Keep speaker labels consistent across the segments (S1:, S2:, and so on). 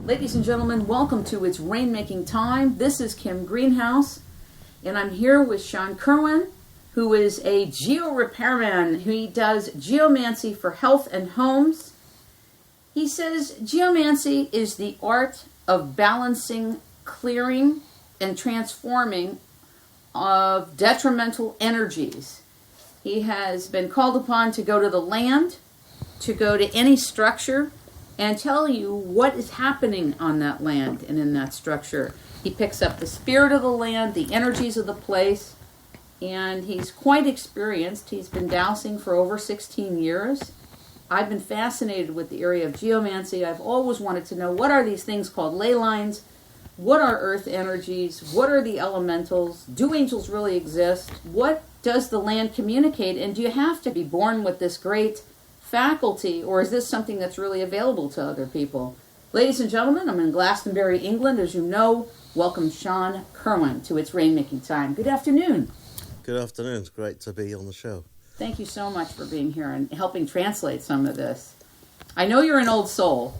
S1: Ladies and gentlemen, welcome to It's Rainmaking Time. This is Kim Greenhouse, and I'm here with Shaun Kirwin, who is a Georepairman. He does geomancy for health and homes. He says geomancy is the art of balancing, clearing, and transforming of detrimental energies. He has been called upon to go to the land, to go to any structure, and tell you what is happening on that land and in that structure. He picks up the spirit of the land, the energies of the place, and he's quite experienced. He's been dowsing for over 16 years. I've been fascinated with the area of geomancy. I've always wanted to know, what are these things called ley lines? What are earth energies? What are the elementals? Do angels really exist? What does the land communicate? And do you have to be born with this great faculty, or is this something that's really available to other people? Ladies and gentlemen, I'm in Glastonbury, England. As you know, welcome Shaun Kirwin to It's Rainmaking Time. Good afternoon.
S2: Good afternoon. It's great to be on the show.
S1: Thank you so much for being here and helping translate some of this. I know you're an old soul.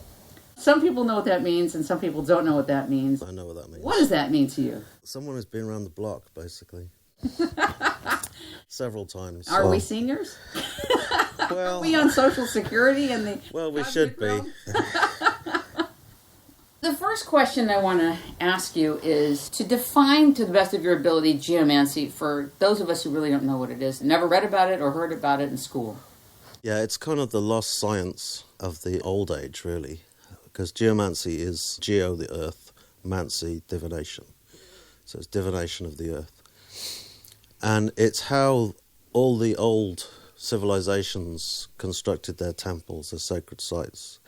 S1: Some people know what that means, and some people don't know what that means.
S2: I know what that means.
S1: What does that mean to you?
S2: Someone who's been around the block, basically. Several times.
S1: Are we seniors?
S2: Well,
S1: Are we on Social Security?
S2: Well, we should be.
S1: The first question I want to ask you is to define, to the best of your ability, geomancy for those of us who really don't know what it is, never read about it or heard about it in school.
S2: Yeah, it's kind of the lost science of the old age, really. Because geomancy is geo, the earth, mancy, divination. So it's divination of the earth. And it's how all the old civilizations constructed their temples, their sacred sites,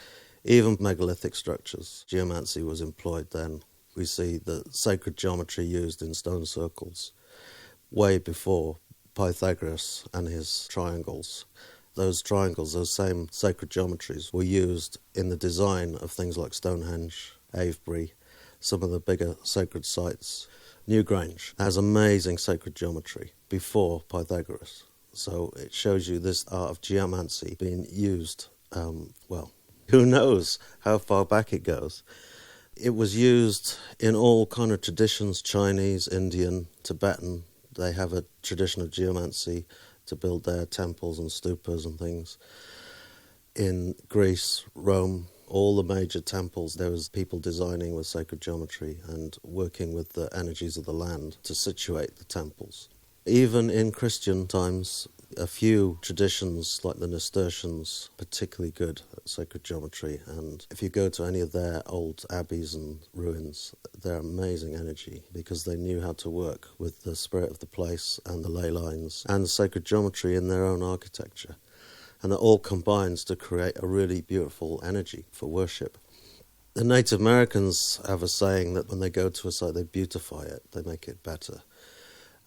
S2: even megalithic structures. Geomancy was employed then. We see the sacred geometry used in stone circles way before Pythagoras and his triangles. Those triangles, those same sacred geometries, were used in the design of things like Stonehenge, Avebury, some of the bigger sacred sites. Newgrange has amazing sacred geometry before Pythagoras. So it shows you this art of geomancy being used, who knows how far back it goes. It was used in all kind of traditions, Chinese, Indian, Tibetan. They have a tradition of geomancy to build their temples and stupas and things. In Greece, Rome, all the major temples, there was people designing with sacred geometry and working with the energies of the land to situate the temples. Even in Christian times, a few traditions like the Nasturtians, particularly good at sacred geometry, and if you go to any of their old abbeys and ruins, they're amazing energy because they knew how to work with the spirit of the place and the ley lines and the sacred geometry in their own architecture. And that all combines to create a really beautiful energy for worship. The Native Americans have a saying that when they go to a site, they beautify it, they make it better,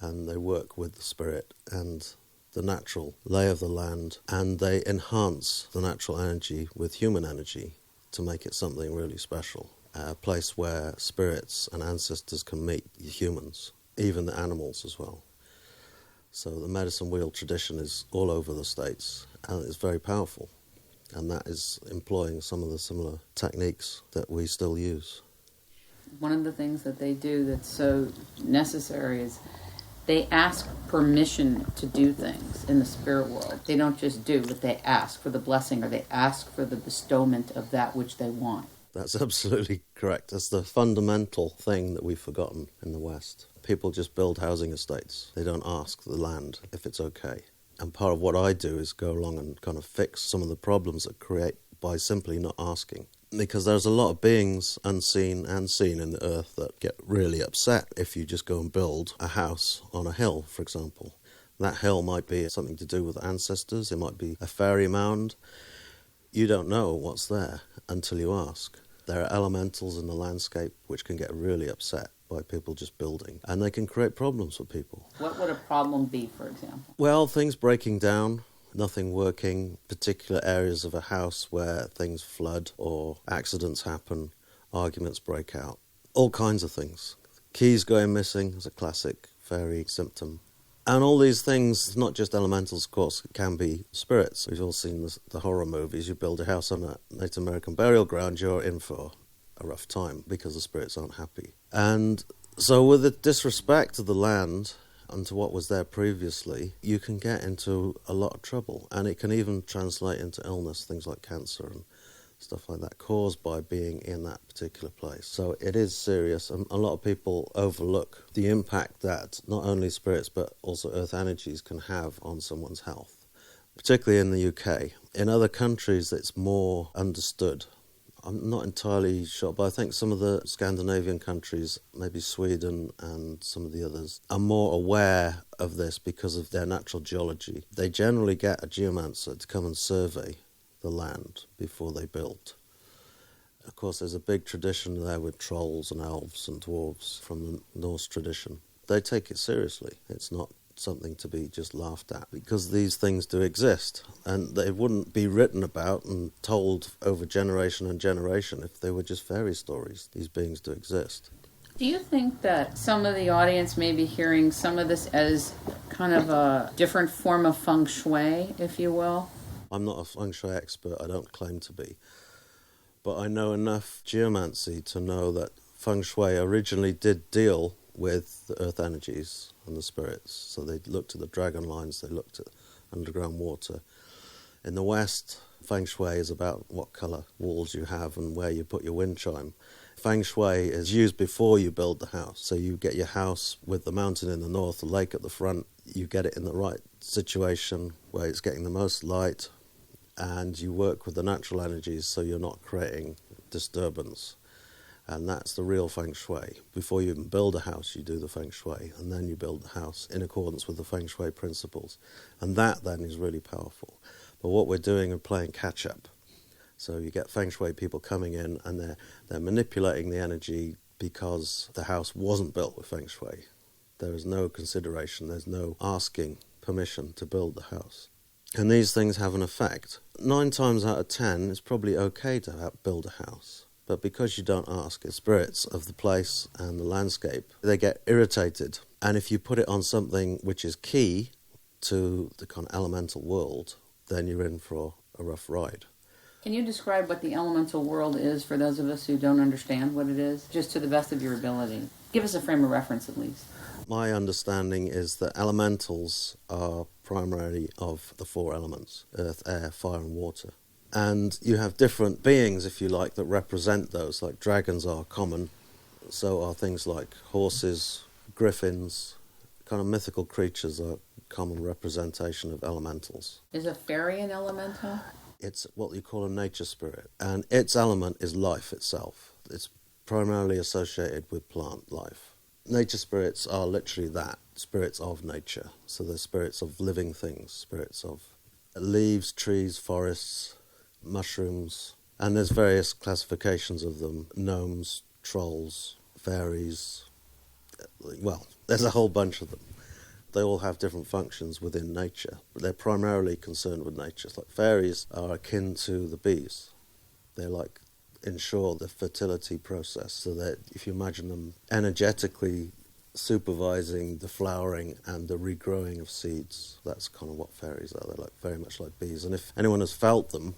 S2: and they work with the spirit and the natural lay of the land, and they enhance the natural energy with human energy to make it something really special. A place where spirits and ancestors can meet humans, even the animals as well. So the medicine wheel tradition is all over the States, and it's very powerful. And that is employing some of the similar techniques that we still use.
S1: One of the things that they do that's so necessary is they ask permission to do things in the spirit world. They don't just do, but they ask for the blessing, or they ask for the bestowment of that which they want.
S2: That's absolutely correct. That's the fundamental thing that we've forgotten in the West. People just build housing estates. They don't ask the land if it's okay. And part of what I do is go along and kind of fix some of the problems that create by simply not asking. Because there's a lot of beings, unseen and seen in the earth, that get really upset if you just go and build a house on a hill, for example. That hill might be something to do with ancestors. It might be a fairy mound. You don't know what's there until you ask. There are elementals in the landscape which can get really upset by people just building, and they can create problems for people.
S1: What would a problem be, for example?
S2: Well, things breaking down, nothing working, particular areas of a house where things flood or accidents happen, arguments break out, all kinds of things. Keys going missing is a classic fairy symptom. And all these things, not just elementals, of course, it can be spirits. We've all seen the horror movies. You build a house on a Native American burial ground, you're in for a rough time because the spirits aren't happy. And so with the disrespect of the land and to what was there previously, you can get into a lot of trouble. And it can even translate into illness, things like cancer and stuff like that, caused by being in that particular place. So it is serious, and a lot of people overlook the impact that not only spirits but also earth energies can have on someone's health, particularly in the UK. In other countries it's more understood. I'm not entirely sure, but I think some of the Scandinavian countries, maybe Sweden and some of the others, are more aware of this because of their natural geology. They generally get a geomancer to come and survey the land before they build. Of course, there's a big tradition there with trolls and elves and dwarves from the Norse tradition. They take it seriously. It's not something to be just laughed at, because these things do exist, and they wouldn't be written about and told over generation and generation if they were just fairy stories. These beings do exist.
S1: Do you think that some of the audience may be hearing some of this as kind of a different form of feng shui, if you will?
S2: I'm not a feng shui expert, I don't claim to be, but I know enough geomancy to know that feng shui originally did deal with the earth energies and the spirits. So they looked at the dragon lines, they looked at underground water. In the West, feng shui is about what colour walls you have and where you put your wind chime. Feng shui is used before you build the house. So you get your house with the mountain in the north, the lake at the front, you get it in the right situation where it's getting the most light, and you work with the natural energies so you're not creating disturbance. And that's the real feng shui. Before you even build a house, you do the feng shui, and then you build the house in accordance with the feng shui principles. And that then is really powerful. But what we're doing is playing catch-up. So you get feng shui people coming in, and they're manipulating the energy because the house wasn't built with feng shui. There is no consideration, there's no asking permission to build the house. And these things have an effect. 9 times out of 10, it's probably okay to build a house. But because you don't ask, the spirits of the place and the landscape, they get irritated. And if you put it on something which is key to the kind of elemental world, then you're in for a rough ride.
S1: Can you describe what the elemental world is for those of us who don't understand what it is, just to the best of your ability? Give us a frame of reference at least.
S2: My understanding is that elementals are primarily of the 4 elements: earth, air, fire and water. And you have different beings, if you like, that represent those. Like dragons are common, so are things like horses, griffins, kind of mythical creatures are common representation of elementals.
S1: Is a fairy an elemental?
S2: It's what you call a nature spirit, and its element is life itself. It's primarily associated with plant life. Nature spirits are literally that, spirits of nature. So they're spirits of living things, spirits of leaves, trees, forests, mushrooms, and there's various classifications of them: gnomes, trolls, fairies. Well, there's a whole bunch of them. They all have different functions within nature, but they're primarily concerned with nature. It's like fairies are akin to the bees. They like ensure the fertility process, so that if you imagine them energetically supervising the flowering and the regrowing of seeds, that's kind of what fairies are. They're like very much like bees. And if anyone has felt them,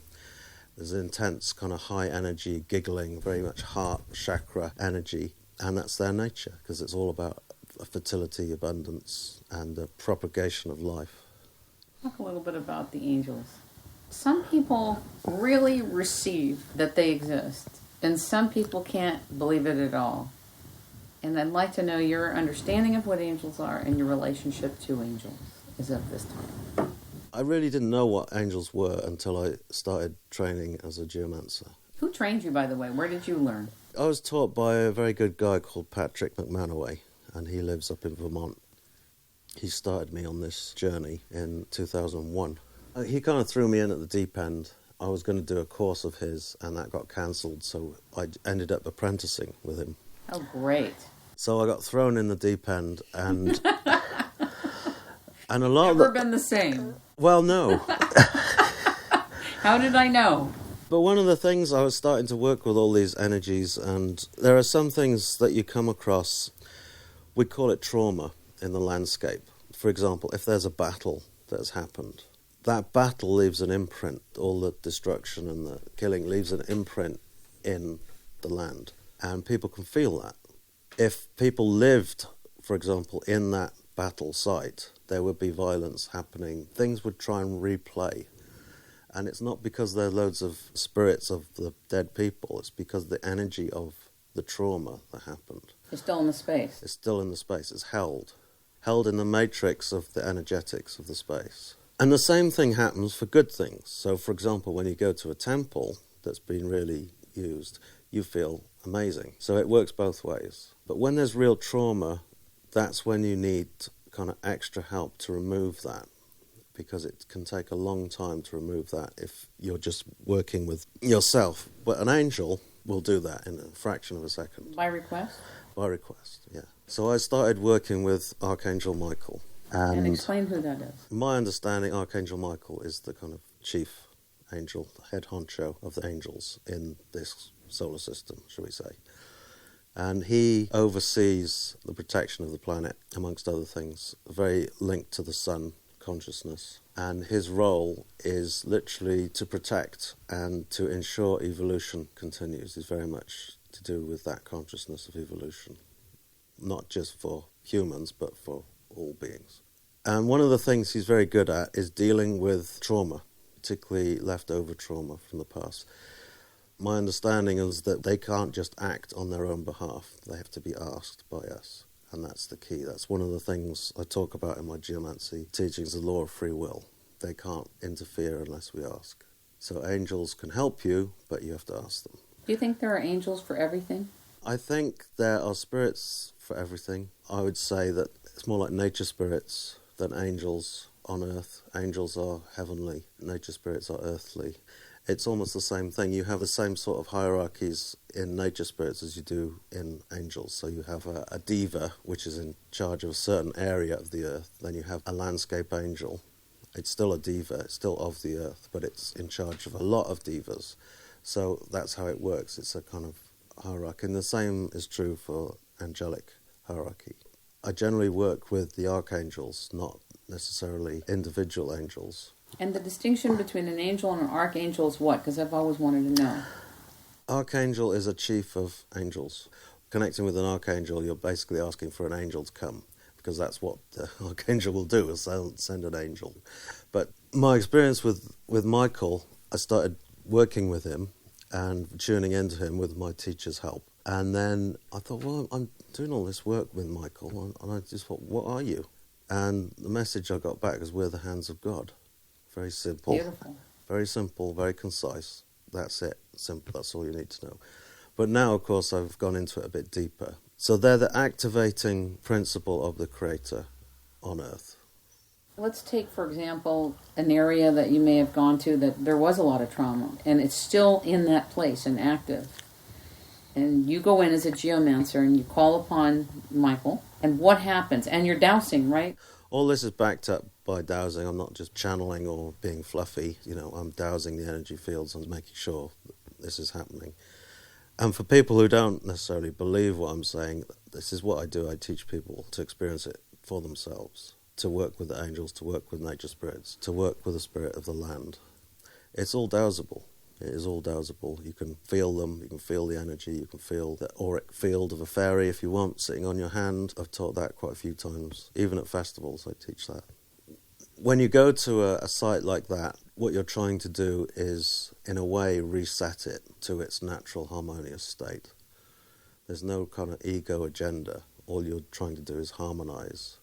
S2: there's intense kind of high energy, giggling, very much heart chakra energy, and that's their nature, because it's all about fertility, abundance, and the propagation of life.
S1: Talk a little bit about the angels. Some people really receive that they exist, and some people can't believe it at all. And I'd like to know your understanding of what angels are and your relationship to angels as of this time.
S2: I really didn't know what angels were until I started training as a geomancer.
S1: Who trained you, by the way? Where did you learn?
S2: I was taught by a very good guy called Patrick McManaway, and he lives up in Vermont. He started me on this journey in 2001. He kind of threw me in at the deep end. I was going to do a course of his, and that got cancelled, so I ended up apprenticing with him.
S1: Oh, great.
S2: So I got thrown in the deep end, and and a lot
S1: Never
S2: of
S1: been the same.
S2: Well, no.
S1: How did I know?
S2: But one of the things, I was starting to work with all these energies, and there are some things that you come across, we call it trauma in the landscape. For example, if there's a battle that has happened, that battle leaves an imprint. All the destruction and the killing leaves an imprint in the land. and people can feel that. If people lived, for example, in that battle site, there would be violence happening. Things would try and replay. And it's not because there are loads of spirits of the dead people, it's because the energy of the trauma that happened.
S1: It's still in the space.
S2: It's still in the space. It's held in the matrix of the energetics of the space. And the same thing happens for good things. So, for example, when you go to a temple that's been really used, you feel amazing. So it works both ways. But when there's real trauma, that's when you need kind of extra help to remove that, because it can take a long time to remove that if you're just working with yourself. But an angel will do that in a fraction of a second.
S1: By request?
S2: By request, yeah. So I started working with Archangel Michael.
S1: And explain who that is.
S2: My understanding, Archangel Michael is the kind of chief angel, head honcho of the angels in this solar system, shall we say. And he oversees the protection of the planet, amongst other things, very linked to the sun consciousness. And his role is literally to protect and to ensure evolution continues. It's very much to do with that consciousness of evolution, not just for humans, but for all beings. And one of the things he's very good at is dealing with trauma, particularly leftover trauma from the past. My understanding is that they can't just act on their own behalf. They have to be asked by us, and that's the key. That's one of the things I talk about in my geomancy teachings, the law of free will. They can't interfere unless we ask. So angels can help you, but you have to ask them.
S1: Do you think there are angels for everything?
S2: I think there are spirits for everything. I would say that it's more like nature spirits than angels on earth. Angels are heavenly, nature spirits are earthly. It's almost the same thing. You have the same sort of hierarchies in nature spirits as you do in angels. So you have a diva, which is in charge of a certain area of the earth. Then you have a landscape angel. It's still a diva, it's still of the earth, but it's in charge of a lot of divas. So that's how it works. It's a kind of hierarchy. And the same is true for angelic hierarchy. I generally work with the archangels, not necessarily individual angels.
S1: And the distinction between an angel and an archangel is what? Because I've always wanted to know.
S2: Archangel is a chief of angels. Connecting with an archangel, you're basically asking for an angel to come, because that's what the archangel will do, is they'll send an angel. But my experience with Michael, I started working with him and tuning into him with my teacher's help. And then I thought, well, I'm doing all this work with Michael, and I just thought, what are you? And the message I got back is, we're the hands of God. Very simple.
S1: Beautiful.
S2: Very simple, very concise. That's it. Simple, that's all you need to know. But now, of course, I've gone into it a bit deeper. So they're the activating principle of the Creator on Earth.
S1: Let's take, for example, an area that you may have gone to that there was a lot of trauma, and it's still in that place and active. And you go in as a geomancer and you call upon Michael, and what happens? And you're dowsing, right?
S2: All this is backed up by dowsing. I'm not just channeling or being fluffy. I'm dowsing the energy fields and making sure that this is happening. And for people who don't necessarily believe what I'm saying, this is what I do. I teach people to experience it for themselves, to work with the angels, to work with nature spirits, to work with the spirit of the land. It's all dowsable. It is all dowsable. You can feel them, you can feel the energy, you can feel the auric field of a fairy if you want, sitting on your hand. I've taught that quite a few times. Even at festivals, I teach that. When you go to a site like that, what you're trying to do is, in a way, reset it to its natural harmonious state. There's no kind of ego agenda. All you're trying to do is harmonize.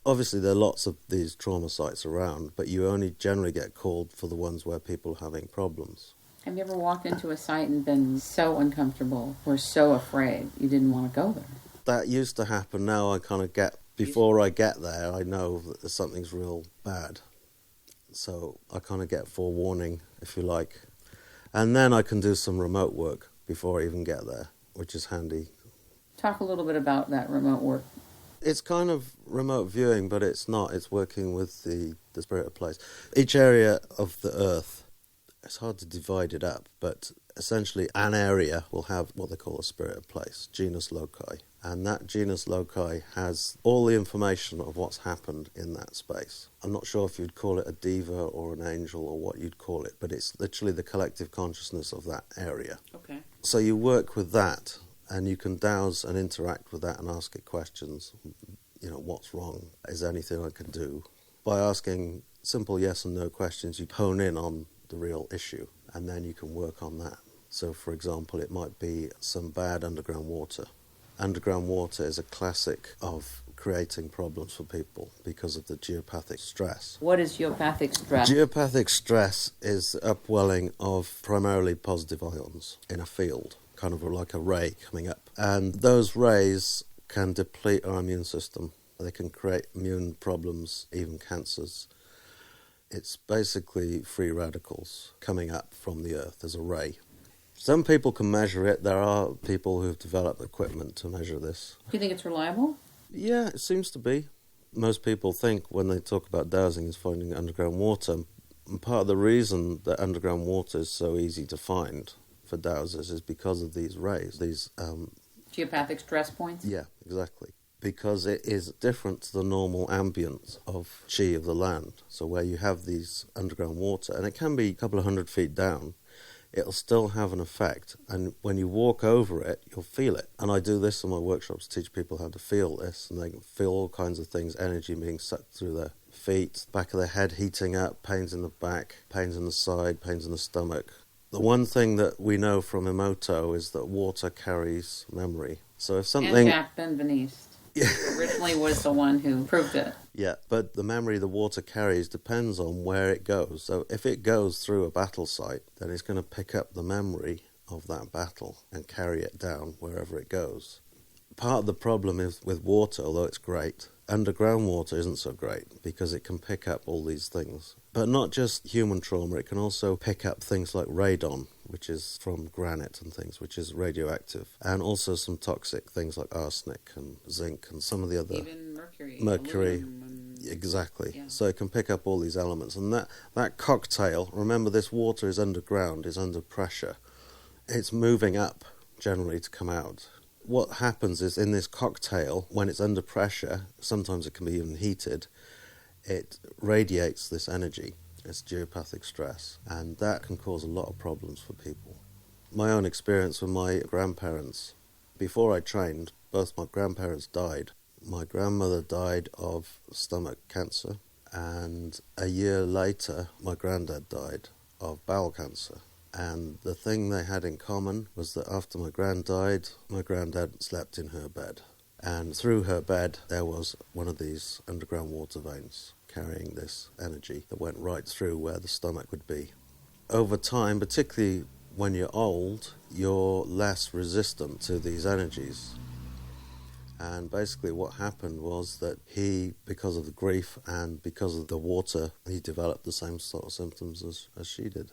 S2: Obviously, there are lots of these trauma sites around, but you only generally get called for the ones where people are having problems.
S1: Have you ever walked into a site and been so uncomfortable or so afraid you didn't want to go there?
S2: That used to happen. Now I kind of get, before I get there, I know that something's real bad. So I kind of get forewarning, if you like. And then I can do some remote work before I even get there, which is handy.
S1: Talk a little bit about that remote work.
S2: It's kind of remote viewing, but it's not. It's working with the spirit of place. Each area of the earth, it's hard to divide it up, but essentially an area will have what they call a spirit of place, genus loci. And that genus loci has all the information of what's happened in that space. I'm not sure if you'd call it a diva or an angel or what you'd call it, but it's literally the collective consciousness of that area.
S1: Okay.
S2: So you work with that And you can dowse and interact with that and ask it questions. What's wrong? Is there anything I can do? By asking simple yes and no questions, you hone in on the real issue, and then you can work on that. So, for example, it might be some bad underground water. Underground water is a classic of creating problems for people because of the geopathic stress.
S1: What is geopathic stress?
S2: Geopathic stress is the upwelling of primarily positive ions in a field, kind of like a ray coming up. And those rays can deplete our immune system. They can create immune problems, even cancers. It's basically free radicals coming up from the earth as a ray. Some people can measure it. There are people who've developed equipment to measure this.
S1: Do you think it's reliable?
S2: Yeah, it seems to be. Most people think when they talk about dowsing is finding underground water. And part of the reason that underground water is so easy to find for dowsers is because of these rays, these...
S1: geopathic stress points?
S2: Yeah, exactly. Because it is different to the normal ambience of chi of the land. So where you have these underground water, and it can be a couple of 100 feet down, it'll still have an effect. And when you walk over it, you'll feel it. And I do this in my workshops, teach people how to feel this, and they can feel all kinds of things, energy being sucked through their feet, back of their head heating up, pains in the back, pains in the side, pains in the stomach. The one thing that we know from Emoto is that water carries memory. So if something...
S1: And Jack Benveniste originally was the one who proved it.
S2: Yeah, but the memory the water carries depends on where it goes. So if it goes through a battle site, then it's going to pick up the memory of that battle and carry it down wherever it goes. Part of the problem is with water, although it's great, underground water isn't so great because it can pick up all these things. But not just human trauma, it can also pick up things like radon, which is from granite and things, which is radioactive, and also some toxic things like arsenic and zinc and some of the other...
S1: Even mercury.
S2: Exactly.
S1: Yeah.
S2: So it can pick up all these elements. And that cocktail, remember this water is underground, is under pressure. It's moving up, generally, to come out. What happens is in this cocktail, when it's under pressure, sometimes it can be even heated, it radiates this energy. It's geopathic stress, and that can cause a lot of problems for people. My own experience with my grandparents, before I trained, both my grandparents died. My grandmother died of stomach cancer, and a year later, my granddad died of bowel cancer. And the thing they had in common was that after my granddad died, my granddad slept in her bed. And through her bed, there was one of these underground water veins carrying this energy that went right through where the stomach would be. Over time, particularly when you're old, you're less resistant to these energies. And basically what happened was that he, because of the grief and because of the water, he developed the same sort of symptoms as she did.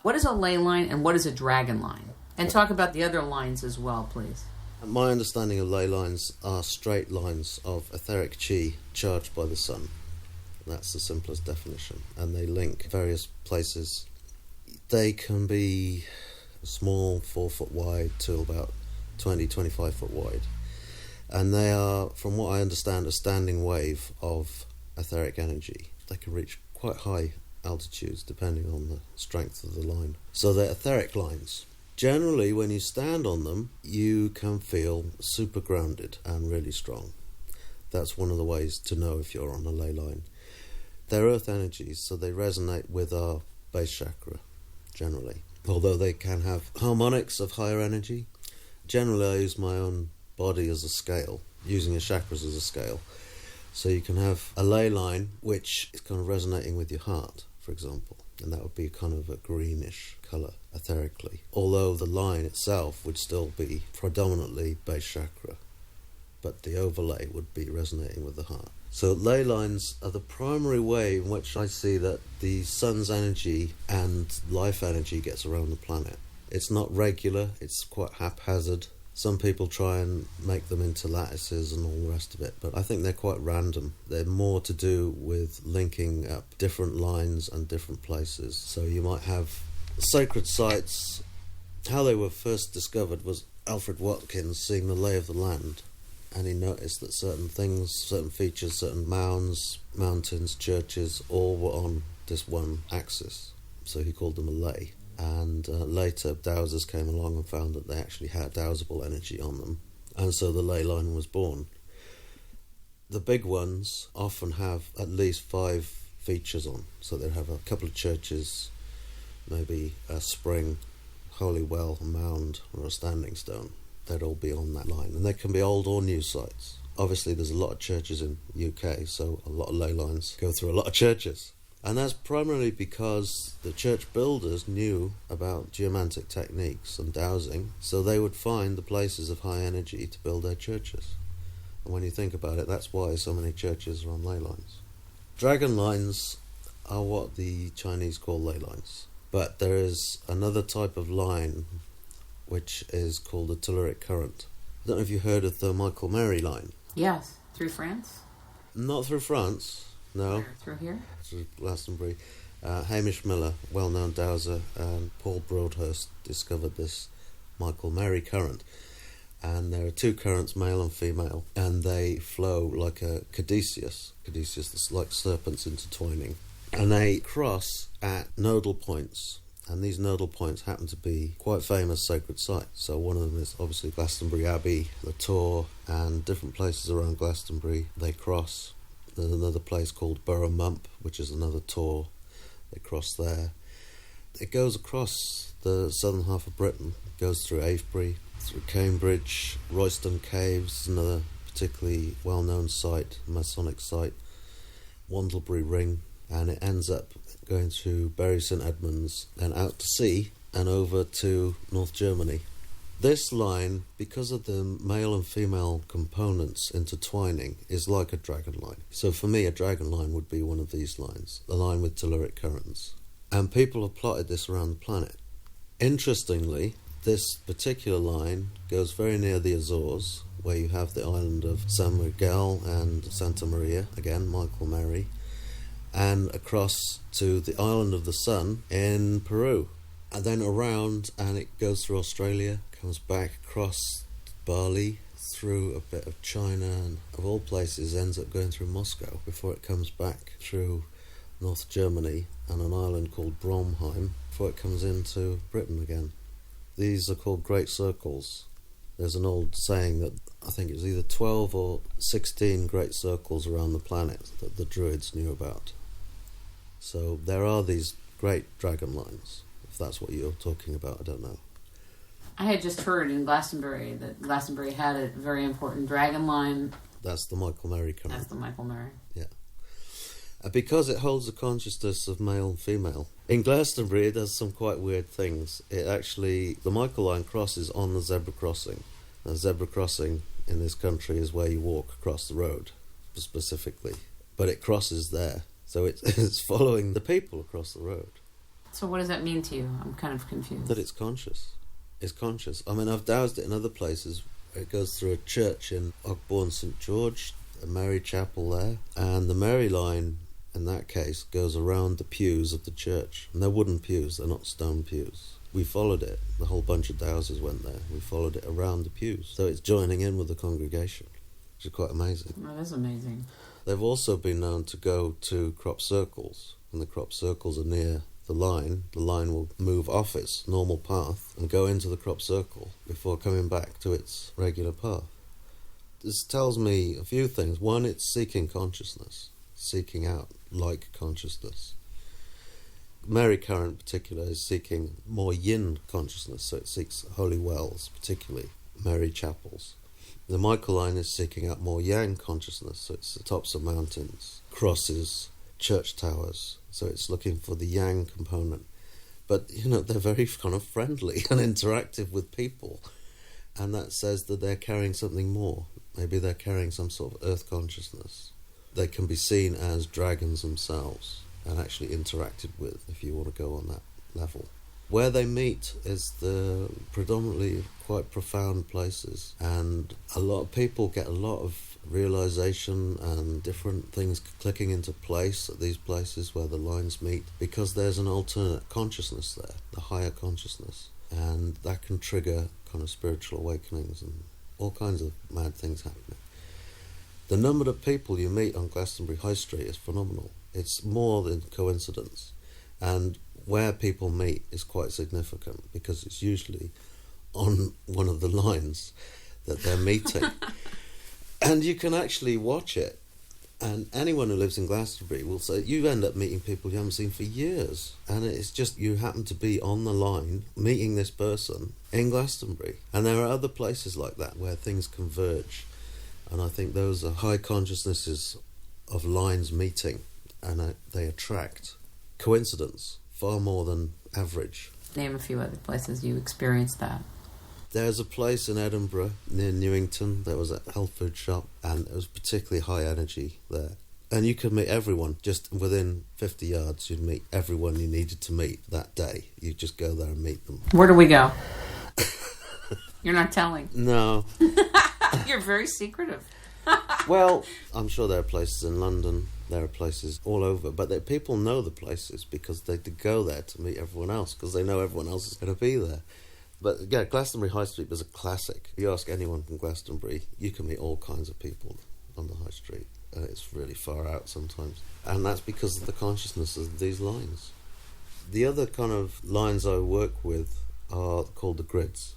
S1: What is a ley line and what is a dragon line? And talk about the other lines as well, please.
S2: My understanding of ley lines are straight lines of etheric chi charged by the sun. That's the simplest definition. And they link various places. They can be small, 4 foot wide, to about 20, 25 foot wide. And they are, from what I understand, a standing wave of etheric energy. They can reach quite high altitudes depending on the strength of the line. So they're etheric lines. Generally, when you stand on them, you can feel super grounded and really strong. That's one of the ways to know if you're on a ley line. They're earth energies, so they resonate with our base chakra, generally. Although they can have harmonics of higher energy. Generally, I use my own body as a scale, using the chakras as a scale. So you can have a ley line which is kind of resonating with your heart, for example, and that would be kind of a greenish colour etherically, although the line itself would still be predominantly base chakra, but the overlay would be resonating with the heart. So ley lines are the primary way in which I see that the sun's energy and life energy gets around the planet. It's not regular, it's quite haphazard. Some people try and make them into lattices and all the rest of it, but I think they're quite random. They're more to do with linking up different lines and different places. So you might have sacred sites. How they were first discovered was Alfred Watkins seeing the lay of the land, and he noticed that certain things, certain features, certain mounds, mountains, churches, all were on this one axis. So he called them a lay. And later, dowsers came along and found that they actually had dowsable energy on them. And so the ley line was born. The big ones often have at least 5 features on. So they have a couple of churches, maybe a spring, holy well, a mound, or a standing stone. They'd all be on that line. And they can be old or new sites. Obviously, there's a lot of churches in UK, so a lot of ley lines go through a lot of churches. And that's primarily because the church builders knew about geomantic techniques and dowsing, so they would find the places of high energy to build their churches. And when you think about it, that's why so many churches are on ley lines. Dragon lines are what the Chinese call ley lines. But there is another type of line which is called the telluric current. I don't know if you heard of the Michael Mary line.
S1: Yes, through France?
S2: Not through France, no.
S1: Through here?
S2: Through Glastonbury. Hamish Miller, well-known dowser, and Paul Broadhurst discovered this Michael Mary current. And there are 2 currents, male and female, and they flow like a caduceus. Caduceus is like serpents intertwining. And they cross at nodal points. And these nodal points happen to be quite famous sacred sites. So one of them is obviously Glastonbury Abbey, the Tor, and different places around Glastonbury they cross. There's another place called Borough Mump, which is another Tor. They cross there. It goes across the southern half of Britain. It goes through Avebury, through Cambridge, Royston Caves, another particularly well-known site, Masonic site, Wandlebury Ring, and it ends up going through Bury St Edmunds, then out to sea and over to North Germany. This line, because of the male and female components intertwining, is like a dragon line. So for me, a dragon line would be one of these lines, the line with telluric currents. And people have plotted this around the planet. Interestingly, this particular line goes very near the Azores, where you have the island of San Miguel and Santa Maria, again, Michael Mary, and across to the island of the Sun in Peru, and then around, and it goes through Australia, comes back across Bali, through a bit of China, and of all places ends up going through Moscow before it comes back through North Germany and an island called Bromheim before it comes into Britain again. These are called great circles. There's an old saying that I think it's either 12 or 16 great circles around the planet that the Druids knew about. So there are these great dragon lines, if that's what you're talking about, I don't know.
S1: I had just heard in Glastonbury that Glastonbury had a very important dragon line.
S2: That's the Michael Mary current.
S1: That's the Michael Mary.
S2: Yeah. Because it holds the consciousness of male and female. In Glastonbury, it does some quite weird things. It actually, the Michael line crosses on the zebra crossing. The zebra crossing in this country is where you walk across the road, specifically. But it crosses there. So it's following the people across the road.
S1: So what does that mean to you? I'm kind of confused.
S2: That it's conscious. It's conscious. I mean, I've dowsed it in other places. It goes through a church in Ogbourne St George, a Mary Chapel there, and the Mary line, in that case, goes around the pews of the church. And they're wooden pews, they're not stone pews. We followed it. The whole bunch of dowsers went there. We followed it around the pews. So it's joining in with the congregation, which is quite amazing.
S1: That is amazing.
S2: They've also been known to go to crop circles, and the crop circles are near the line. The line will move off its normal path and go into the crop circle before coming back to its regular path. This tells me a few things. One, it's seeking consciousness, seeking out like consciousness. Mary current in particular is seeking more yin consciousness, so it seeks holy wells, particularly Mary chapels. The Michael line is seeking out more yang consciousness, so it's the tops of mountains, crosses, church towers, so it's looking for the yang component. But, they're very kind of friendly and interactive with people, and that says that they're carrying something more. Maybe they're carrying some sort of earth consciousness. They can be seen as dragons themselves and actually interacted with, if you want to go on that level. Where they meet is the predominantly quite profound places, and a lot of people get a lot of realization and different things clicking into place at these places where the lines meet, because there's an alternate consciousness there, the higher consciousness, and that can trigger kind of spiritual awakenings and all kinds of mad things happening. The number of people you meet on Glastonbury High Street is phenomenal. It's more than coincidence. And where people meet is quite significant because it's usually on one of the lines that they're meeting. And you can actually watch it. And anyone who lives in Glastonbury will say, you end up meeting people you haven't seen for years. And it's just you happen to be on the line meeting this person in Glastonbury. And there are other places like that where things converge. And I think those are high consciousnesses of lines meeting. And they attract coincidence far more than average.
S1: Name a few other places you experienced that.
S2: There's a place in Edinburgh near Newington. There was a health food shop, and it was particularly high energy there. And you could meet everyone just within 50 yards. You'd meet everyone you needed to meet that day. You just go there and meet them.
S1: Where do we go? You're not telling.
S2: No.
S1: You're very secretive.
S2: Well, I'm sure there are places in London. There are places all over, but people know the places because they go there to meet everyone else because they know everyone else is going to be there. But yeah, Glastonbury High Street was a classic. If you ask anyone from Glastonbury, you can meet all kinds of people on the High Street. It's really far out sometimes. And that's because of the consciousness of these lines. The other kind of lines I work with are called the grids.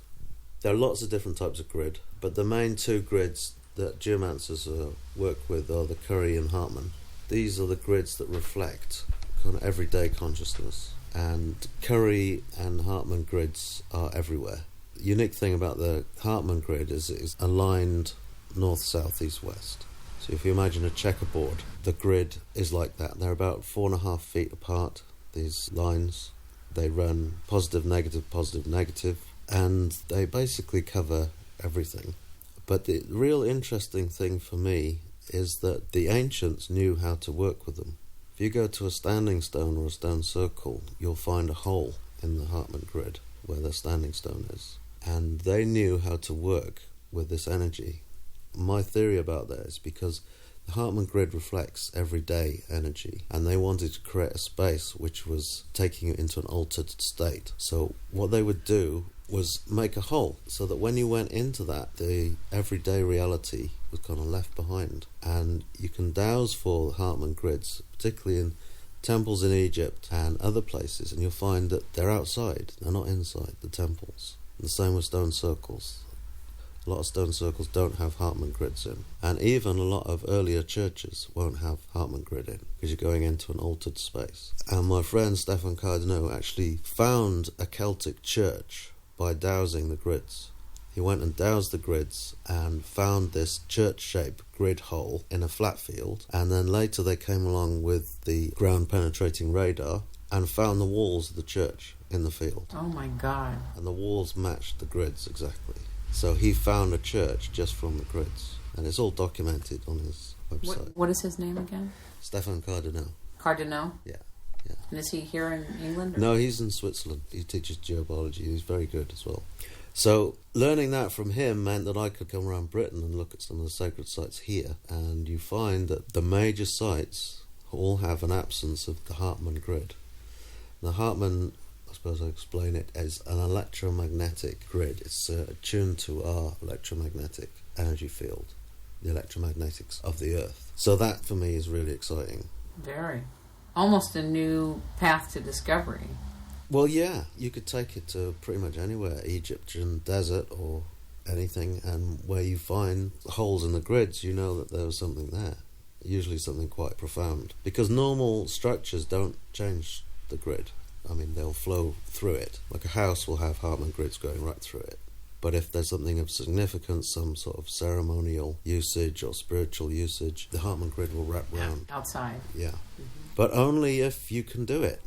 S2: There are lots of different types of grid, but the main two grids that geomancers work with are the Curry and Harman. These are the grids that reflect kind of everyday consciousness. And Curry and Harman grids are everywhere. The unique thing about the Harman grid is it is aligned north, south, east, west. So if you imagine a checkerboard, the grid is like that. They're about 4.5 feet apart, these lines. They run positive, negative, and they basically cover everything. But the real interesting thing for me is that the ancients knew how to work with them. If you go to a standing stone or a stone circle, you'll find a hole in the Harman grid where the standing stone is. And they knew how to work with this energy. My theory about that is because the Harman grid reflects everyday energy, and they wanted to create a space which was taking you into an altered state. So what they would do was make a hole so that when you went into that, the everyday reality was kind of left behind. And you can dowse for Harman grids, particularly in temples in Egypt and other places, and you'll find that they're outside, they're not inside the temples. And the same with stone circles. A lot of stone circles don't have Harman grids in. And even a lot of earlier churches won't have Harman grid in because you're going into an altered space. And my friend Stefan Cardinaux actually found a Celtic church by dowsing the grids. He went and dowsed the grids and found this church-shaped grid hole in a flat field, and then later they came along with the ground-penetrating radar and found the walls of the church in the field.
S1: Oh my God.
S2: And the walls matched the grids exactly. So he found a church just from the grids, and it's all documented on his website.
S1: What is his name again?
S2: Stefan Cardinaux.
S1: Cardinaux?
S2: Yeah.
S1: And is he here in England?
S2: No, he's in Switzerland. He teaches geobiology. He's very good as well. So learning that from him meant that I could come around Britain and look at some of the sacred sites here. And you find that the major sites all have an absence of the Hartman grid. The Hartman, I suppose I'll explain it, as an electromagnetic grid. It's attuned to our electromagnetic energy field, the electromagnetics of the Earth. So that for me is really exciting.
S1: Very. Almost a new path to discovery.
S2: Well, yeah, you could take it to pretty much anywhere, Egyptian desert or anything, and where you find holes in the grids, you know that there was something there, usually something quite profound. Because normal structures don't change the grid. I mean, they'll flow through it. Like a house will have Hartman grids going right through it. But if there's something of significance, some sort of ceremonial usage or spiritual usage, the Hartman grid will wrap round.
S1: Outside.
S2: Yeah. But only if you can do it.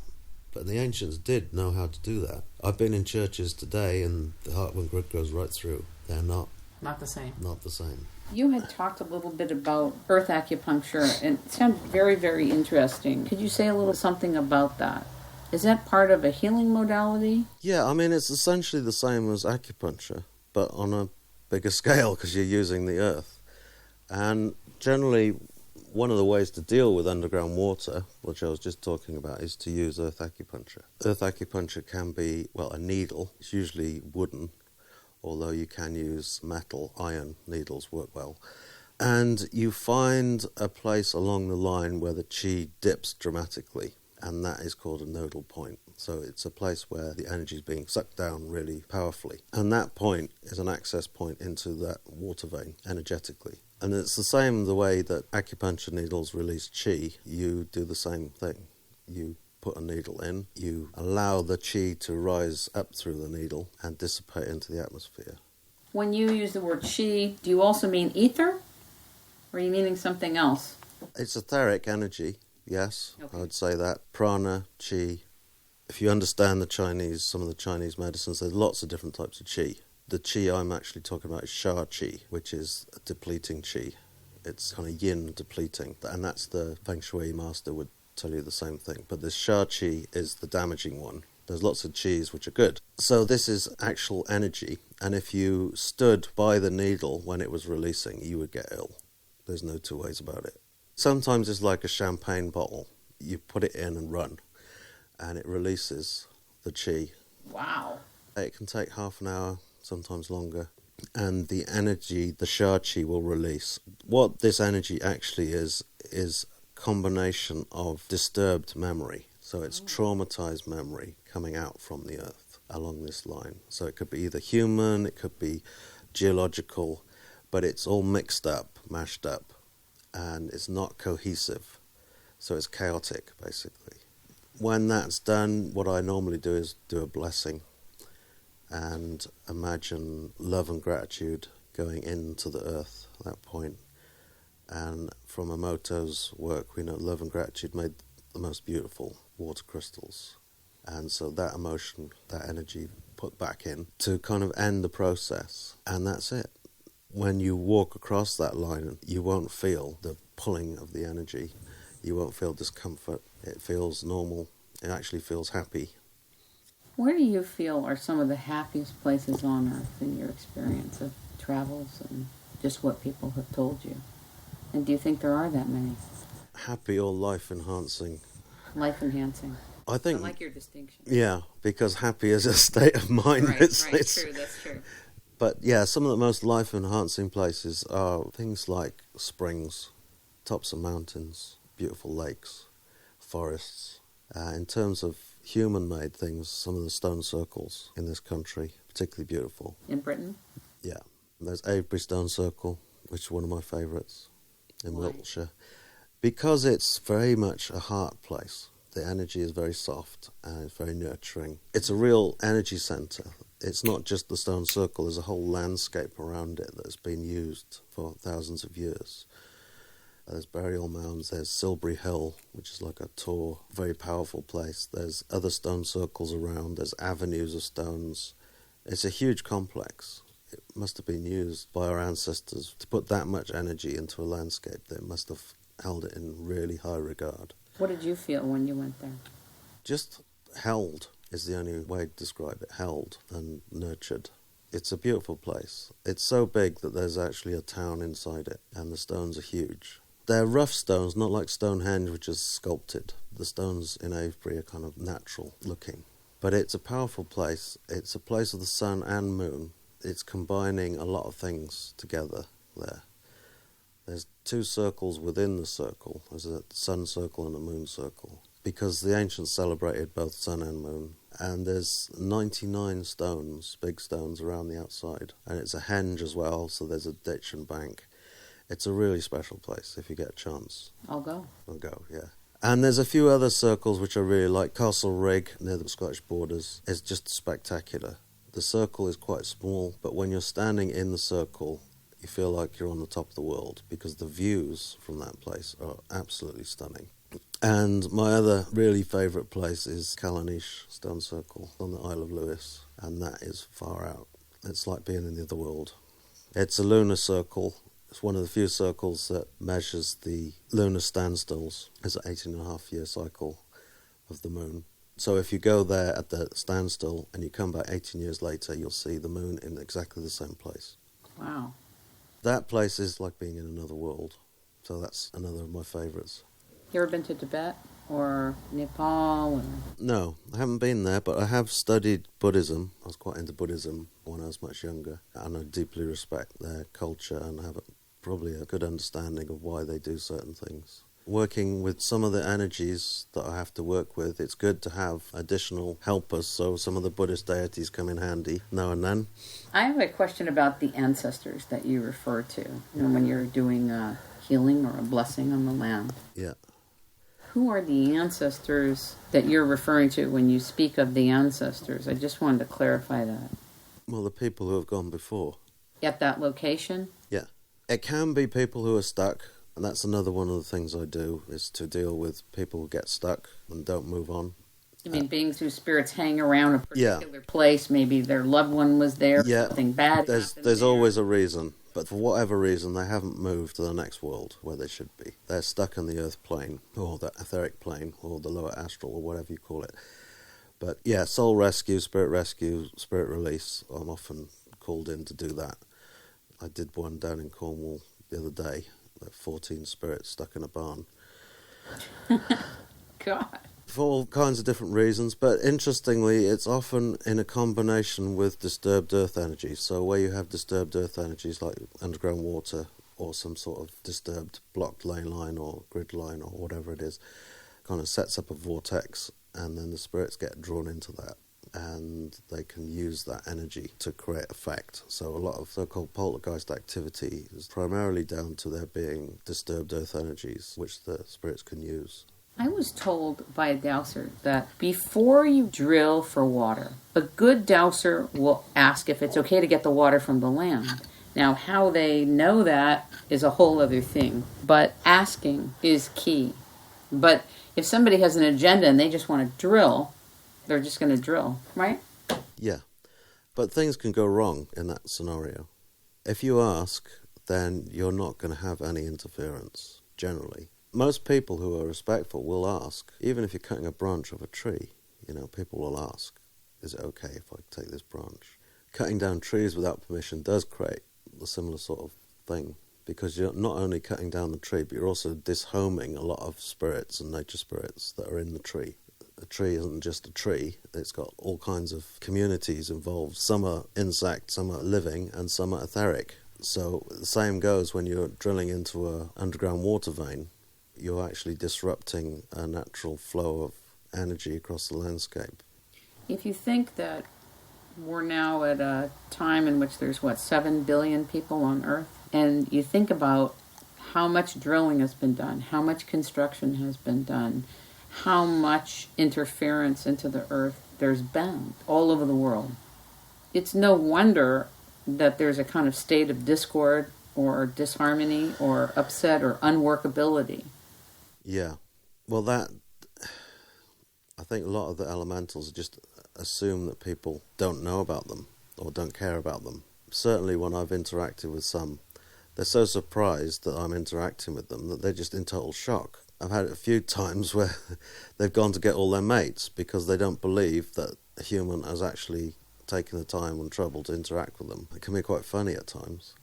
S2: But the ancients did know how to do that. I've been in churches today and the Hartman grid goes right through. They're not
S1: the same.
S2: Not the same.
S1: You had talked a little bit about earth acupuncture, and it sounded very, very interesting. Could you say a little something about that? Is that part of a healing modality?
S2: Yeah, I mean, it's essentially the same as acupuncture, but on a bigger scale because you're using the earth. And generally, one of the ways to deal with underground water, which I was just talking about, is to use earth acupuncture. Earth acupuncture can be, well, a needle. It's usually wooden, although you can use metal, iron needles work well. And you find a place along the line where the chi dips dramatically, and that is called a nodal point. So it's a place where the energy is being sucked down really powerfully. And that point is an access point into that water vein energetically. And it's the same the way that acupuncture needles release chi. You do the same thing. You put a needle in, you allow the chi to rise up through the needle and dissipate into the atmosphere.
S1: When you use the word chi, do you also mean ether? Or are you meaning something else?
S2: It's etheric energy, yes,
S1: Okay.
S2: I would say that. Prana, chi. If you understand some of the Chinese medicines, there's lots of different types of chi. The chi I'm actually talking about is sha chi, which is a depleting chi. It's kind of yin depleting, and that's the Feng Shui master would tell you the same thing. But the sha chi is the damaging one. There's lots of chis which are good. So this is actual energy, and if you stood by the needle when it was releasing, you would get ill. There's no two ways about it. Sometimes it's like a champagne bottle. You put it in and run, and it releases the chi.
S1: Wow.
S2: It can take half an hour, sometimes longer, and the energy, the sha chi, will release. What this energy actually is combination of disturbed memory. So it's traumatized memory coming out from the earth along this line. So it could be either human, it could be geological, but it's all mixed up, mashed up, and it's not cohesive. So it's chaotic, basically. When that's done, what I normally do is do a blessing and imagine love and gratitude going into the earth at that point. And from Emoto's work, we know love and gratitude made the most beautiful water crystals. And so that emotion, that energy put back in to kind of end the process. And that's it. When you walk across that line, you won't feel the pulling of the energy. You won't feel discomfort. It feels normal. It actually feels happy.
S1: Where do you feel are some of the happiest places on earth in your experience of travels and just what people have told you? And do you think there are that many?
S2: Happy or life-enhancing?
S1: Life-enhancing.
S2: I think...
S1: I like your distinction.
S2: Yeah, because happy is a state of mind.
S1: Right, true, that's true.
S2: But yeah, some of the most life-enhancing places are things like springs, tops of mountains, beautiful lakes, forests. In terms of human-made things, some of the stone circles in this country, particularly beautiful.
S1: In Britain?
S2: Yeah. There's Avebury Stone Circle, which is one of my favourites in Wiltshire. Because it's very much a heart place. The energy is very soft and it's very nurturing. It's a real energy centre. It's not just the stone circle, there's a whole landscape around it that's been used for thousands of years. There's burial mounds, there's Silbury Hill, which is like a tall, very powerful place. There's other stone circles around, there's avenues of stones. It's a huge complex. It must have been used by our ancestors to put that much energy into a landscape. They must have held it in really high regard.
S1: What did you feel when you went there?
S2: Just held is the only way to describe it, held and nurtured. It's a beautiful place. It's so big that there's actually a town inside it, and the stones are huge. They're rough stones, not like Stonehenge, which is sculpted. The stones in Avebury are kind of natural looking. But it's a powerful place. It's a place of the sun and moon. It's combining a lot of things together there. There's two circles within the circle. There's a sun circle and a moon circle, because the ancients celebrated both sun and moon. And there's 99 stones, big stones, around the outside. And it's a henge as well, so there's a ditch and bank. It's a really special place if you get a chance.
S1: I'll go.
S2: I'll go, yeah. And there's a few other circles which I really like. Castle Rig, near the Scottish borders, is just spectacular. The circle is quite small, but when you're standing in the circle, you feel like you're on the top of the world, because the views from that place are absolutely stunning. And my other really favourite place is Callanish Stone Circle on the Isle of Lewis, and that is far out. It's like being in the other world. It's a lunar circle. It's one of the few circles that measures the lunar standstills. It's an 18.5-year cycle of the moon. So if you go there at the standstill and you come back 18 years later, you'll see the moon in exactly the same place.
S1: Wow.
S2: That place is like being in another world. So that's another of my favourites.
S1: You ever been to Tibet or Nepal? Or...
S2: No, I haven't been there, but I have studied Buddhism. I was quite into Buddhism when I was much younger, and I deeply respect their culture and have probably a good understanding of why they do certain things. working with some of the energies that I have to work with, it's good to have additional helpers, so some of the Buddhist deities come in handy now and then.
S1: I have a question about the ancestors that you refer to when you're doing a healing or a blessing on the land.
S2: Yeah.
S1: Who are the ancestors that you're referring to when you speak of the ancestors? I just wanted to clarify that.
S2: Well, the people who have gone before.
S1: At that location?
S2: Yeah. It can be people who are stuck, and that's another one of the things I do, is to deal with people who get stuck and don't move on.
S1: You mean beings whose spirits hang around a particular place? Maybe their loved one was there, something bad
S2: There's
S1: there.
S2: always a reason, but for whatever reason they haven't moved to the next world where they should be. They're stuck in the earth plane, or the etheric plane, or the lower astral, or whatever you call it. But yeah, soul rescue, spirit release, I'm often called in to do that. I did one down in Cornwall the other day, 14 spirits stuck in a barn.
S1: God.
S2: For all kinds of different reasons, but interestingly, it's often in a combination with disturbed earth energies. So where you have disturbed earth energies like underground water or some sort of disturbed blocked ley line or grid line or whatever it is, kind of sets up a vortex, and then the spirits get drawn into that, and they can use that energy to create effect. So a lot of so-called poltergeist activity is primarily down to there being disturbed earth energies, which the spirits can use.
S1: I was told by a dowser that before you drill for water, a good dowser will ask if it's okay to get the water from the land. Now, how they know that is a whole other thing, but asking is key. But if somebody has an agenda and they just want to drill, they're just going to drill, right?
S2: Yeah, but things can go wrong in that scenario. If you ask, then you're not going to have any interference, generally. Most people who are respectful will ask, even if you're cutting a branch of a tree, people will ask, is it okay if I take this branch? Cutting down trees without permission does create a similar sort of thing, because you're not only cutting down the tree, but you're also dishoming a lot of spirits and nature spirits that are in the tree. A tree isn't just a tree, it's got all kinds of communities involved. Some are insect, some are living, and some are etheric. So the same goes when you're drilling into an underground water vein. You're actually disrupting a natural flow of energy across the landscape.
S1: If you think that we're now at a time in which there's, 7 billion people on Earth, and you think about how much drilling has been done, how much construction has been done, how much interference into the Earth there's been all over the world, it's no wonder that there's a kind of state of discord or disharmony or upset or unworkability.
S2: Yeah, well, I think a lot of the elementals just assume that people don't know about them or don't care about them. Certainly when I've interacted with some, they're so surprised that I'm interacting with them that they're just in total shock. I've had it a few times where they've gone to get all their mates because they don't believe that a human has actually taken the time and trouble to interact with them. It can be quite funny at times.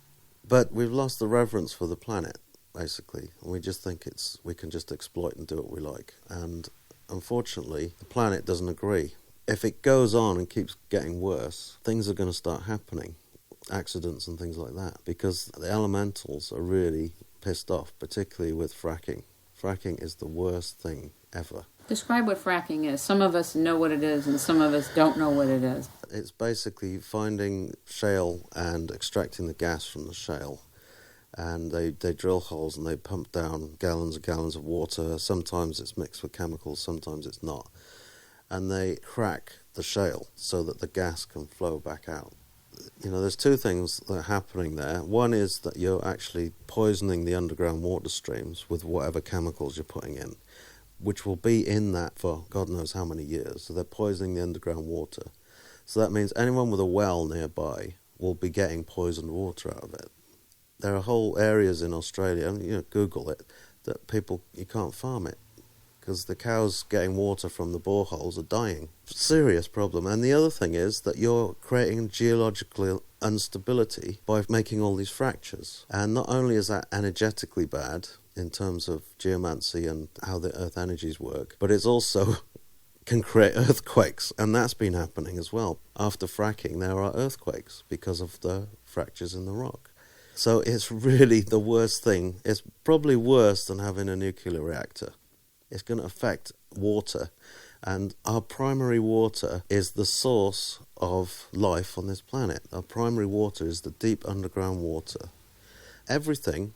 S2: But we've lost the reverence for the planet, basically. And we just think we can just exploit and do what we like. And unfortunately, the planet doesn't agree. If it goes on and keeps getting worse, things are going to start happening. Accidents and things like that. Because the elementals are really pissed off, particularly with fracking. Fracking is the worst thing ever.
S1: Describe what fracking is. Some of us know what it is and some of us don't know what it is.
S2: It's basically finding shale and extracting the gas from the shale. And they drill holes and they pump down gallons and gallons of water. Sometimes it's mixed with chemicals, sometimes it's not. And they crack the shale so that the gas can flow back out. There's two things that are happening there. One is that you're actually poisoning the underground water streams with whatever chemicals you're putting in, which will be in that for God knows how many years. So they're poisoning the underground water. So that means anyone with a well nearby will be getting poisoned water out of it. There are whole areas in Australia, Google it, that you can't farm it because the cows getting water from the boreholes are dying. Serious problem. And the other thing is that you're creating geological instability by making all these fractures. And not only is that energetically bad in terms of geomancy and how the earth energies work, but it's also can create earthquakes, and that's been happening as well. After fracking, there are earthquakes because of the fractures in the rock. So it's really the worst thing. It's probably worse than having a nuclear reactor. It's going to affect water, and our primary water is the source of life on this planet. Our primary water is the deep underground water. Everything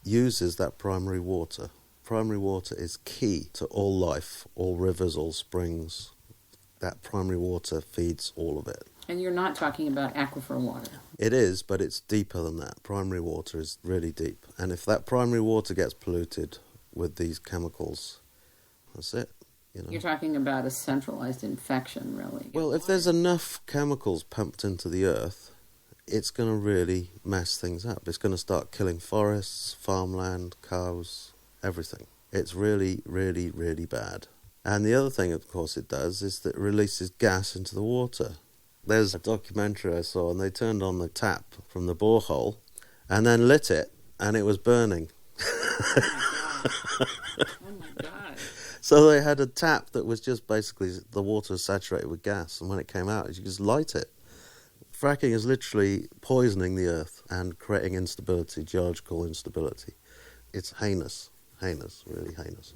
S2: uses that primary water. Primary water is key to all life, all rivers, all springs. That primary water feeds all of it.
S1: And you're not talking about aquifer water.
S2: It is, but it's deeper than that. Primary water is really deep. And if that primary water gets polluted with these chemicals, that's it. You know.
S1: You're talking about a centralized infection, really.
S2: Well, if there's enough chemicals pumped into the earth, it's going to really mess things up. It's going to start killing forests, farmland, cows, everything. It's really, really, really bad. And the other thing, of course, it does is that it releases gas into the water. There's a documentary I saw, and they turned on the tap from the borehole and then lit it, and it was burning.
S1: Oh my God.
S2: So they had a tap that was just basically the water was saturated with gas, and when it came out, you just light it. Fracking is literally poisoning the earth and creating instability, geological instability. It's heinous, really heinous.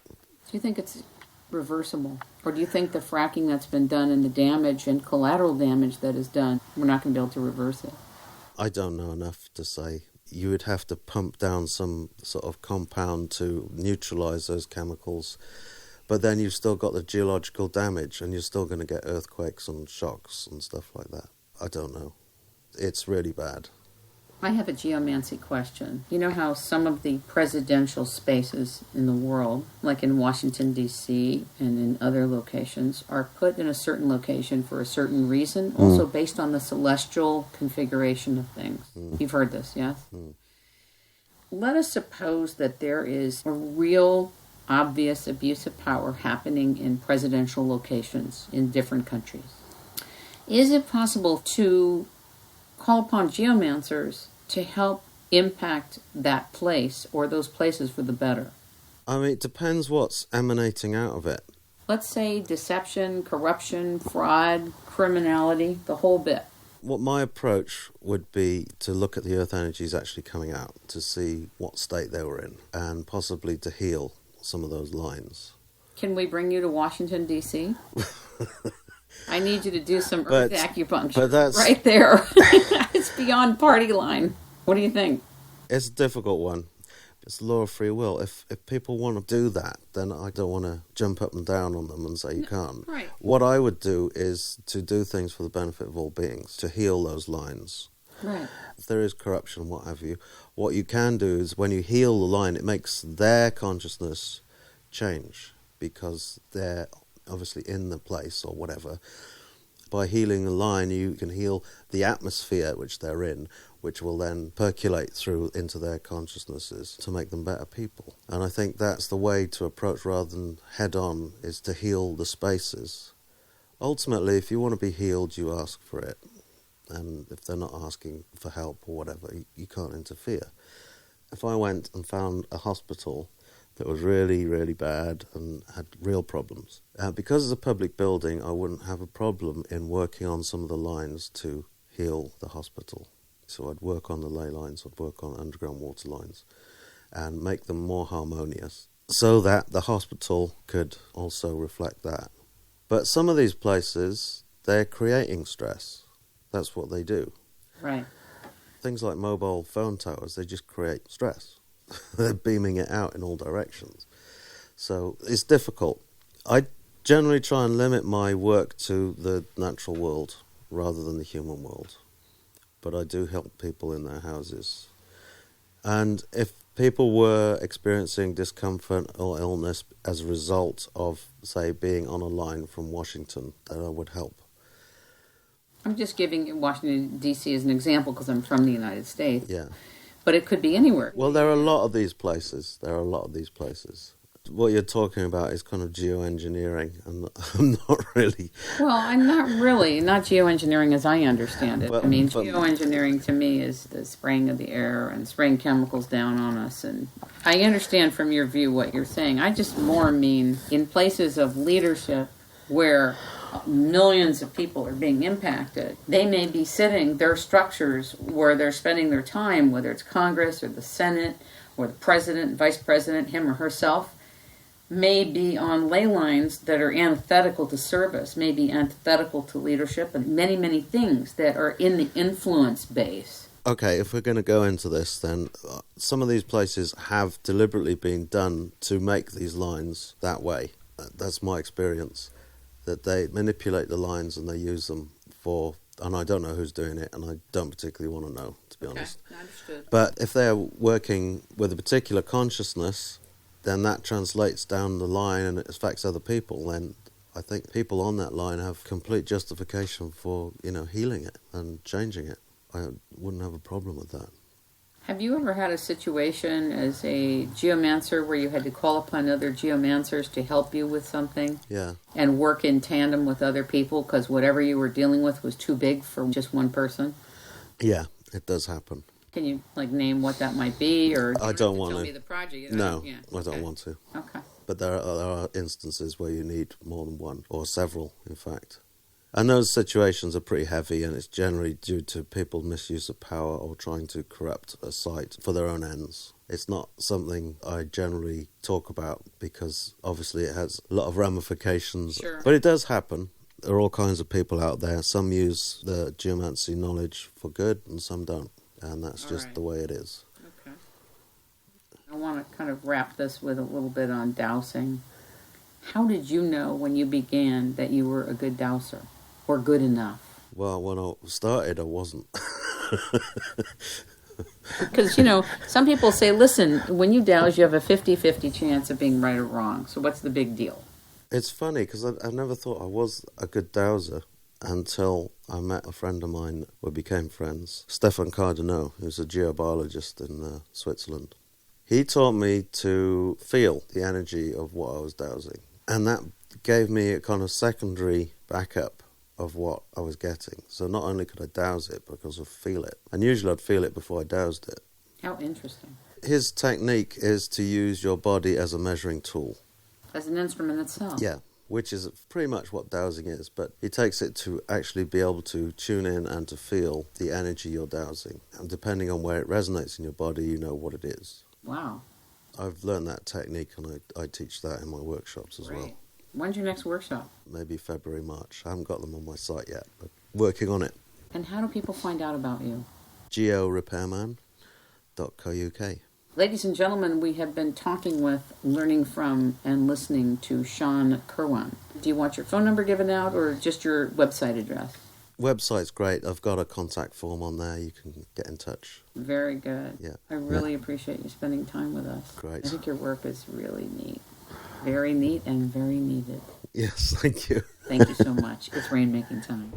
S1: Do you think it's reversible? Or do you think the fracking that's been done and the damage and collateral damage that is done, we're not going to be able to reverse it?
S2: I don't know enough to say. You would have to pump down some sort of compound to neutralize those chemicals. But then you've still got the geological damage, and you're still going to get earthquakes and shocks and stuff like that. I don't know. It's really bad.
S1: I have a geomancy question. You know how some of the presidential spaces in the world, like in Washington, D.C. and in other locations, are put in a certain location for a certain reason, also based on the celestial configuration of things. You've heard this, yes? Let us suppose that there is a real, obvious abuse of power happening in presidential locations in different countries. Is it possible to call upon geomancers to help impact that place or those places for the better?
S2: I mean, it depends what's emanating out of it.
S1: Let's say deception, corruption, fraud, criminality, the whole bit.
S2: What my approach would be to look at the earth energies actually coming out, to see what state they were in, and possibly to heal some of those lines.
S1: Can we bring you to Washington, D.C.? I need you to do some earth acupuncture.
S2: But that's
S1: right there. It's beyond party line. What do you think?
S2: It's a difficult one. It's the law of free will. If people want to do that, then I don't want to jump up and down on them and say you can't.
S1: Right.
S2: What I would do is to do things for the benefit of all beings, to heal those lines.
S1: Right.
S2: If there is corruption, what have you, what you can do is when you heal the line, it makes their consciousness change because they're obviously in the place or whatever. By healing the line, you can heal the atmosphere which they're in, which will then percolate through into their consciousnesses to make them better people. And I think that's the way to approach rather than head on, is to heal the spaces. Ultimately, if you want to be healed, you ask for it. And if they're not asking for help or whatever, you can't interfere. If I went and found a hospital that was really, really bad and had real problems, because it's a public building, I wouldn't have a problem in working on some of the lines to heal the hospital. So I'd work on the ley lines, I'd work on underground water lines and make them more harmonious so that the hospital could also reflect that. But some of these places, they're creating stress. That's what they do.
S1: Right.
S2: Things like mobile phone towers, they just create stress. They're beaming it out in all directions. So it's difficult. I generally try and limit my work to the natural world rather than the human world. But I do help people in their houses. And if people were experiencing discomfort or illness as a result of, say, being on a line from Washington, then I would help.
S1: I'm just giving Washington, D.C. as an example because I'm from the United States.
S2: Yeah.
S1: But it could be anywhere.
S2: Well, there are a lot of these places. What you're talking about is kind of geoengineering, and I'm not really...
S1: Well, I'm not really. Not geoengineering as I understand it.
S2: Well,
S1: I mean, geoengineering to me is the spraying of the air and spraying chemicals down on us. And I understand from your view what you're saying. I just more mean in places of leadership where millions of people are being impacted. They may be sitting, their structures where they're spending their time, whether it's Congress or the Senate or the president, vice president, him or herself, may be on ley lines that are antithetical to service, may be antithetical to leadership, and many, many things that are in the influence base.
S2: Okay, if we're going to go into this, then some of these places have deliberately been done to make these lines that way. That's my experience, that they manipulate the lines and they use them for, and I don't know who's doing it, and I don't particularly want to know, to be honest.
S1: Understood.
S2: But if they're working with a particular consciousness, then that translates down the line and it affects other people. Then I think people on that line have complete justification for, healing it and changing it. I wouldn't have a problem with that.
S1: Have you ever had a situation as a geomancer where you had to call upon other geomancers to help you with something?
S2: Yeah.
S1: And work in tandem with other people because whatever you were dealing with was too big for just one person?
S2: Yeah, it does happen.
S1: Can you name what that might be, or
S2: I don't want to
S1: tell me the project?
S2: No,
S1: Yeah.
S2: I don't want to.
S1: Okay.
S2: But there are instances where you need more than one, or several, in fact. And those situations are pretty heavy, and it's generally due to people misuse of power or trying to corrupt a site for their own ends. It's not something I generally talk about because obviously it has a lot of ramifications.
S1: Sure.
S2: But it does happen. There are all kinds of people out there. Some use the geomancy knowledge for good and some don't. And that's just the way it is.
S1: Okay. I want to kind of wrap this with a little bit on dowsing. How did you know when you began that you were a good dowser or good enough?
S2: Well, when I started, I wasn't.
S1: Because, some people say, listen, when you douse, you have a 50-50 chance of being right or wrong. So what's the big deal?
S2: It's funny because I never thought I was a good dowser until I met a friend of mine. We became friends, Stefan Cardinaux, who's a geobiologist in Switzerland. He taught me to feel the energy of what I was dowsing, and that gave me a kind of secondary backup of what I was getting. So not only could I dowse it, but I could also feel it. And usually I'd feel it before I dowsed it.
S1: How interesting.
S2: His technique is to use your body as a measuring tool.
S1: As an instrument itself.
S2: Yeah. Which is pretty much what dowsing is, but he takes it to actually be able to tune in and to feel the energy you're dowsing. And depending on where it resonates in your body, you know what it is.
S1: Wow.
S2: I've learned that technique and I teach that in my workshops as well.
S1: When's your next workshop?
S2: Maybe February, March. I haven't got them on my site yet, but working on it.
S1: And how do people find out about you?
S2: Georepairman.co.uk.
S1: Ladies and gentlemen, we have been talking with, learning from, and listening to Shaun Kirwan. Do you want your phone number given out or just your website address?
S2: Website's great. I've got a contact form on there. You can get in touch.
S1: Very good.
S2: Yeah.
S1: I really appreciate you spending time with us.
S2: Great.
S1: I think your work is really neat. Very neat and very needed.
S2: Yes, thank you.
S1: Thank you so much. It's rainmaking time.